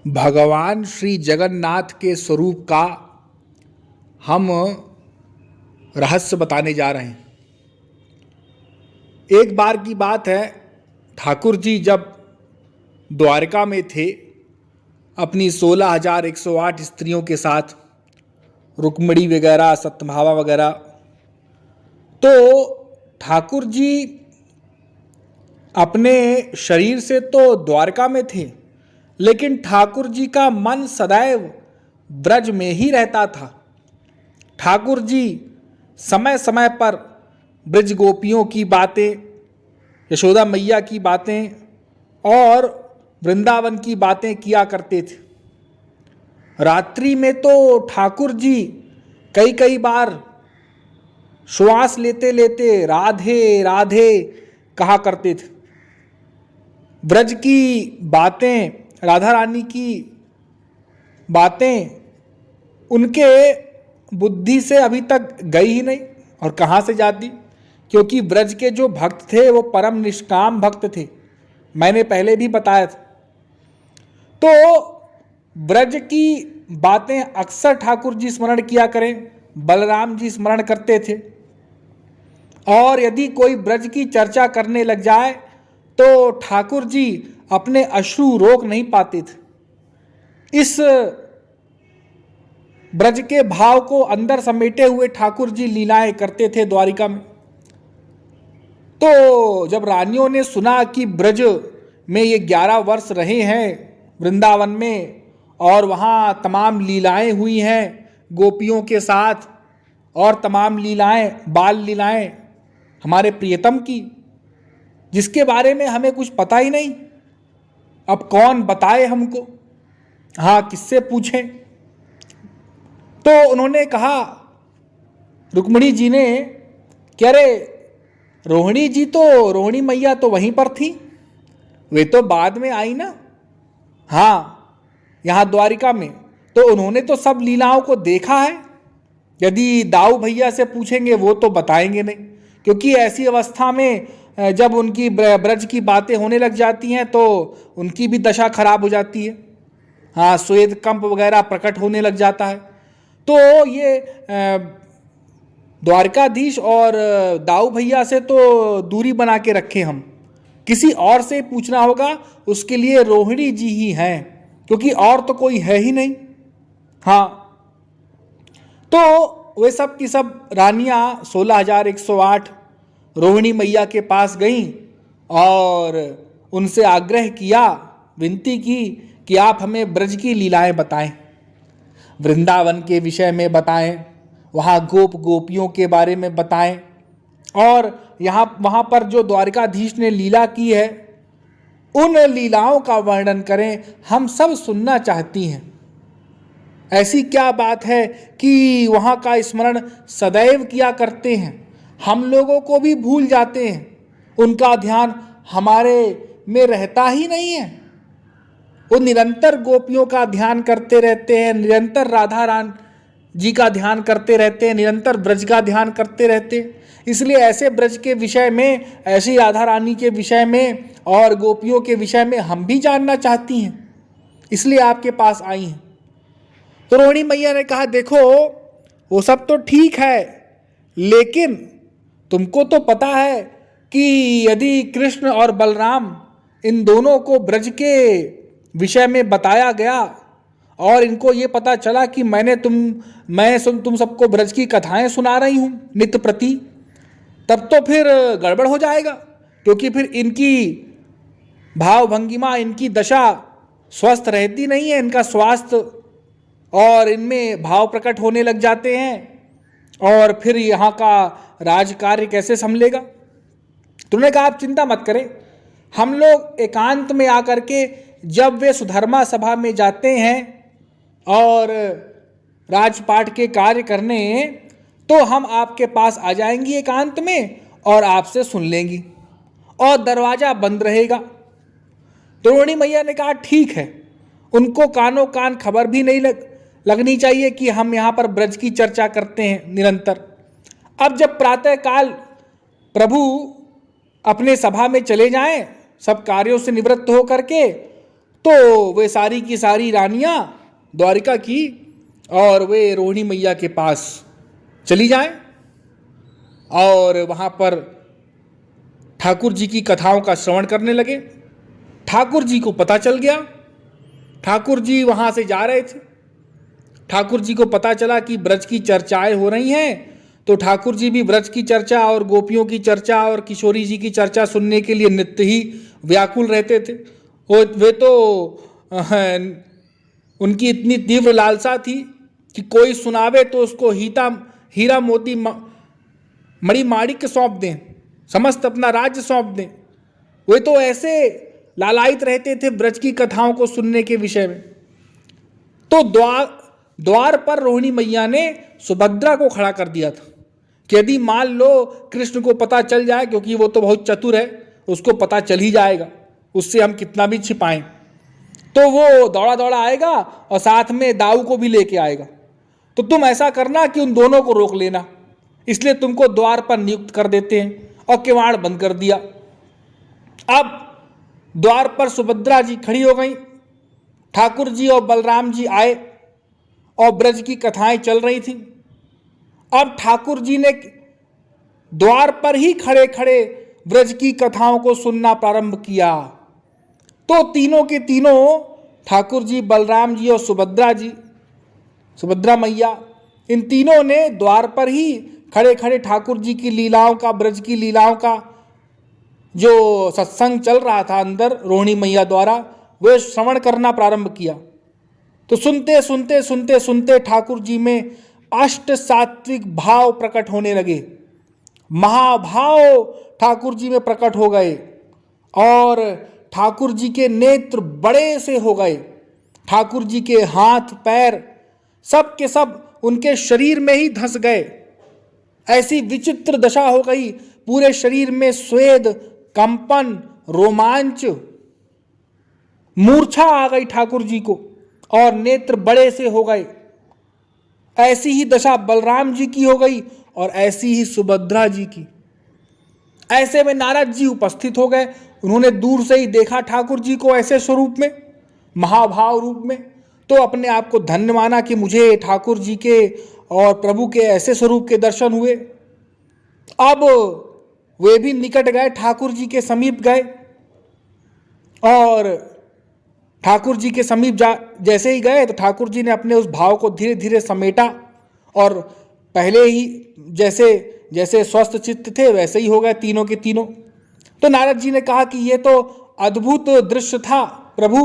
भगवान श्री जगन्नाथ के स्वरूप का हम रहस्य बताने जा रहे हैं। एक बार की बात है, ठाकुर जी जब द्वारका में थे अपनी 16,108 स्त्रियों के साथ, रुक्मिणी वगैरह, सत्यभामा वगैरह, तो ठाकुर जी अपने शरीर से तो द्वारका में थे, लेकिन ठाकुर जी का मन सदैव ब्रज में ही रहता था। ठाकुर जी समय समय पर ब्रज गोपियों की बातें, यशोदा मैया की बातें और वृंदावन की बातें किया करते थे। रात्रि में तो ठाकुर जी कई कई बार श्वास लेते लेते राधे राधे कहा करते थे। ब्रज की बातें, राधा रानी की बातें उनके बुद्धि से अभी तक गई ही नहीं, और कहाँ से जाती, क्योंकि ब्रज के जो भक्त थे वो परम निष्काम भक्त थे। मैंने पहले भी बताया था। तो ब्रज की बातें अक्सर ठाकुर जी स्मरण किया करें, बलराम जी स्मरण करते थे, और यदि कोई ब्रज की चर्चा करने लग जाए तो ठाकुर जी अपने अश्रु रोक नहीं पाते थे। इस ब्रज के भाव को अंदर समेटे हुए ठाकुर जी लीलाएं करते थे द्वारिका में। तो जब रानियों ने सुना कि ब्रज में ये 11 वर्ष रहे हैं वृंदावन में, और वहाँ तमाम लीलाएं हुई हैं गोपियों के साथ, और तमाम लीलाएं बाल लीलाएं हमारे प्रियतम की, जिसके बारे में हमें कुछ पता ही नहीं, अब कौन बताए हमको, हाँ किससे पूछें। तो उन्होंने कहा, रुक्मिणी जी ने, कह रहे रोहिणी मैया तो वहीं पर थी, वे तो बाद में आई ना, हाँ यहाँ द्वारिका में, तो उन्होंने तो सब लीलाओं को देखा है। यदि दाऊ भैया से पूछेंगे वो तो बताएंगे नहीं, क्योंकि ऐसी अवस्था में जब उनकी ब्रज की बातें होने लग जाती हैं तो उनकी भी दशा खराब हो जाती है। हाँ, श्वेत कंप वगैरह प्रकट होने लग जाता है। तो ये द्वारकाधीश और दाऊ भैया से तो दूरी बना के रखें हम, किसी और से पूछना होगा, उसके लिए रोहिणी जी ही हैं, क्योंकि और तो कोई है ही नहीं। हाँ, तो वे सब की सब रानियां 16,108 रोहिणी मैया के पास गईं और उनसे आग्रह किया, विनती की कि आप हमें ब्रज की लीलाएं बताएं, वृंदावन के विषय में बताएं, वहाँ गोप गोपियों के बारे में बताएं, और यहाँ वहाँ पर जो द्वारकाधीश ने लीला की है उन लीलाओं का वर्णन करें, हम सब सुनना चाहती हैं। ऐसी क्या बात है कि वहाँ का स्मरण सदैव किया करते हैं, हम लोगों को भी भूल जाते हैं, उनका ध्यान हमारे में रहता ही नहीं है। वो निरंतर गोपियों का ध्यान करते रहते हैं, निरंतर राधा रानी जी का ध्यान करते रहते हैं, निरंतर ब्रज का ध्यान करते रहते हैं। इसलिए ऐसे ब्रज के विषय में, ऐसी राधा रानी के विषय में और गोपियों के विषय में हम भी जानना चाहती हैं, इसलिए आपके पास आई हैं। तो रोहिणी मैया ने कहा, देखो वो सब तो ठीक है, लेकिन तुमको तो पता है कि यदि कृष्ण और बलराम इन दोनों को ब्रज के विषय में बताया गया और इनको ये पता चला कि मैं तुम सबको ब्रज की कथाएं सुना रही हूँ नित्य प्रति, तब तो फिर गड़बड़ हो जाएगा, क्योंकि फिर इनकी भाव भंगिमा, इनकी दशा स्वस्थ रहती नहीं है, इनका स्वास्थ्य, और इनमें भाव प्रकट होने लग जाते हैं, और फिर यहाँ का राज कार्य कैसे संभलेगा। तुमने कहा, आप चिंता मत करें, हम लोग एकांत में आकर के जब वे सुधर्मा सभा में जाते हैं और राजपाट के कार्य करने, तो हम आपके पास आ जाएंगी एकांत में और आपसे सुन लेंगी, और दरवाजा बंद रहेगा। तो रोहिणी मैया ने कहा, ठीक है, उनको कानों कान खबर भी नहीं लगनी चाहिए कि हम यहाँ पर ब्रज की चर्चा करते हैं निरंतर। अब जब प्रातःकाल प्रभु अपने सभा में चले जाएं, सब कार्यों से निवृत्त होकर के, तो वे सारी की सारी रानियां द्वारिका की और वे रोहिणी मैया के पास चली जाएं और वहां पर ठाकुर जी की कथाओं का श्रवण करने लगे। ठाकुर जी को पता चल गया, ठाकुर जी वहां से जा रहे थे, ठाकुर जी को पता चला कि ब्रज की चर्चाएं हो रही हैं, तो ठाकुर जी भी ब्रज की चर्चा और गोपियों की चर्चा और किशोरी जी की चर्चा सुनने के लिए नित्य ही व्याकुल रहते थे। वे तो उनकी इतनी तीव्र लालसा थी कि कोई सुनावे तो उसको हीरा मोती मणि माणिक्य सौंप दें, समस्त अपना राज्य सौंप दें। वे तो ऐसे लालायित रहते थे ब्रज की कथाओं को सुनने के विषय में। तो द्वार पर रोहिणी मैया ने सुभद्रा को खड़ा कर दिया था कि यदि मान लो कृष्ण को पता चल जाए, क्योंकि वो तो बहुत चतुर है, उसको पता चल ही जाएगा, उससे हम कितना भी छिपाएं, तो वो दौड़ा दौड़ा आएगा और साथ में दाऊ को भी लेके आएगा। तो तुम ऐसा करना कि उन दोनों को रोक लेना, इसलिए तुमको द्वार पर नियुक्त कर देते हैं। और किवाड़ बंद कर दिया। अब द्वार पर सुभद्रा जी खड़ी हो गई, ठाकुर जी और बलराम जी आए और ब्रज की कथाएं चल रही थी। अब ठाकुर जी ने द्वार पर ही खड़े खड़े ब्रज की कथाओं को सुनना प्रारंभ किया। तो तीनों के तीनों, ठाकुर जी, बलराम जी और सुभद्रा मैया, इन तीनों ने द्वार पर ही खड़े खड़े ठाकुर जी की लीलाओं का, ब्रज की लीलाओं का जो सत्संग चल रहा था अंदर रोहिणी मैया द्वारा, वे श्रवण करना प्रारंभ किया। तो सुनते सुनते सुनते सुनते ठाकुर जी में अष्ट सात्विक भाव प्रकट होने लगे, महाभाव ठाकुर जी में प्रकट हो गए और ठाकुर जी के नेत्र बड़े से हो गए, ठाकुर जी के हाथ पैर सब के सब उनके शरीर में ही धंस गए। ऐसी विचित्र दशा हो गई, पूरे शरीर में स्वेद, कंपन, रोमांच, मूर्छा आ गई ठाकुर जी को और नेत्र बड़े से हो गए। ऐसी ही दशा बलराम जी की हो गई और ऐसी ही सुभद्रा जी की। ऐसे में नारद जी उपस्थित हो गए, उन्होंने दूर से ही देखा ठाकुर जी को ऐसे स्वरूप में, महाभाव रूप में, तो अपने आप को धन्य माना कि मुझे ठाकुर जी के और प्रभु के ऐसे स्वरूप के दर्शन हुए। अब वे भी निकट गए, ठाकुर जी के समीप गए और ठाकुर जी के समीप जैसे ही गए तो ठाकुर जी ने अपने उस भाव को धीरे धीरे समेटा और पहले ही जैसे स्वस्थ चित्त थे वैसे ही हो गए तीनों के तीनों। तो नारद जी ने कहा कि ये तो अद्भुत दृश्य था प्रभु,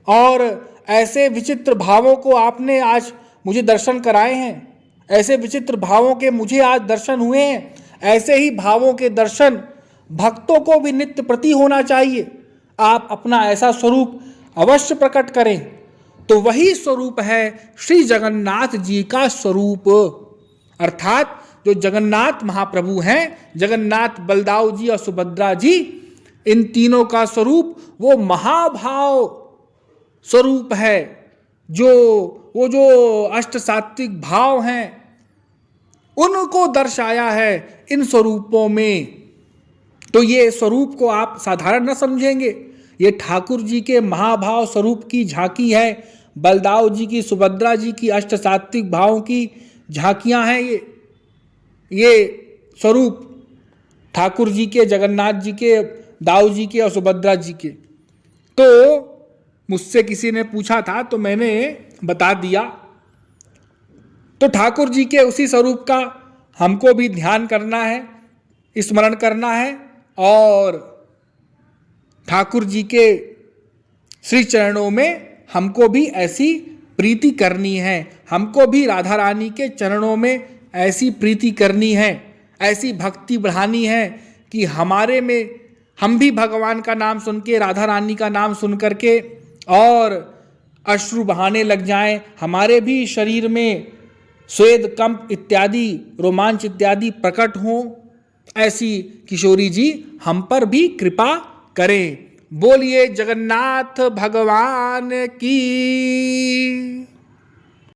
और ऐसे विचित्र भावों को आपने आज मुझे दर्शन कराए हैं, ऐसे विचित्र भावों के मुझे आज दर्शन हुए हैं। ऐसे ही भावों के दर्शन भक्तों को भी नित्य प्रति होना चाहिए। आप अपना ऐसा स्वरूप अवश्य प्रकट करें। तो वही स्वरूप है श्री जगन्नाथ जी का स्वरूप, अर्थात जो जगन्नाथ महाप्रभु हैं, जगन्नाथ बलदाऊ जी और सुभद्रा जी, इन तीनों का स्वरूप वो महाभाव स्वरूप है, वो जो अष्ट सात्विक भाव हैं उनको दर्शाया है इन स्वरूपों में। तो ये स्वरूप को आप साधारण न समझेंगे, ये ठाकुर जी के महाभाव स्वरूप की झांकी है, बलदाऊ जी की, सुभद्रा जी की अष्ट सात्विक भावों की झांकियां हैं। ये स्वरूप ठाकुर जी के, जगन्नाथ जी के, दाऊ जी के और सुभद्रा जी के। तो मुझसे किसी ने पूछा था तो मैंने बता दिया। तो ठाकुर जी के उसी स्वरूप का हमको भी ध्यान करना है, स्मरण करना है और ठाकुर जी के श्री चरणों में हमको भी ऐसी प्रीति करनी है, हमको भी राधा रानी के चरणों में ऐसी प्रीति करनी है, ऐसी भक्ति बढ़ानी है कि हमारे में हम भी भगवान का नाम सुन के, राधा रानी का नाम सुन करके और अश्रु बहाने लग जाएं, हमारे भी शरीर में स्वेद, कंप इत्यादि, रोमांच इत्यादि प्रकट हों। ऐसी किशोरी जी हम पर भी कृपा करें। बोलिए जगन्नाथ भगवान की।